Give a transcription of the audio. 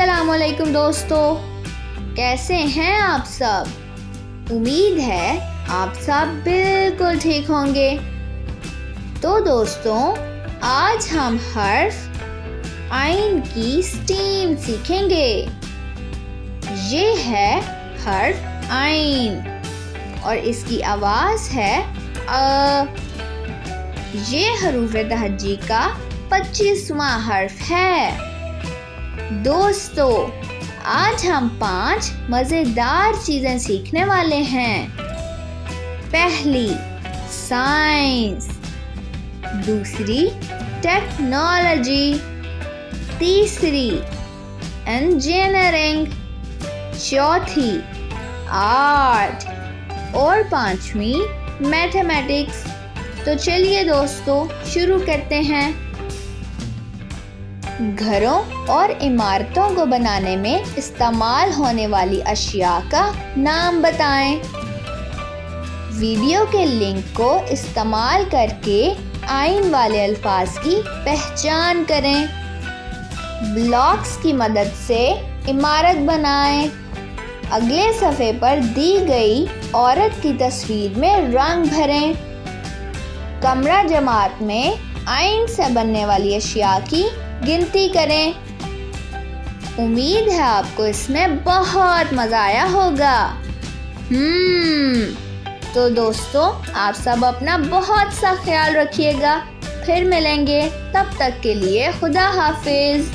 अस्सलामुअलैकुम दोस्तों, कैसे हैं आप सब। उम्मीद है आप सब बिल्कुल ठीक होंगे। तो दोस्तों, आज हम हर्फ आइन की स्टेम सीखेंगे। ये है हर्फ आइन और इसकी आवाज़ है अ। ये हरूफ तहज्जी का 25वां हर्फ है। दोस्तों, आज हम 5 मज़ेदार चीज़ें सीखने वाले हैं। पहली, साइंस। दूसरी, टेक्नोलॉजी। तीसरी, इंजीनियरिंग। चौथी, आर्ट। और 5वीं, मैथमेटिक्स। तो चलिए दोस्तों, शुरू करते हैं। घरों और इमारतों को बनाने में इस्तेमाल होने वाली अशिया का नाम बताएं। वीडियो के लिंक को इस्तेमाल करके आइन वाले अल्फाज की पहचान करें। ब्लॉक्स की मदद से इमारत बनाएं। अगले सफ़े पर दी गई औरत की तस्वीर में रंग भरें। कमरा जमात में आइन से बनने वाली अशिया की गिनती करें। उम्मीद है आपको इसमें बहुत मज़ा आया होगा। तो दोस्तों, आप सब अपना बहुत सा ख्याल रखिएगा। फिर मिलेंगे, तब तक के लिए खुदा हाफिज।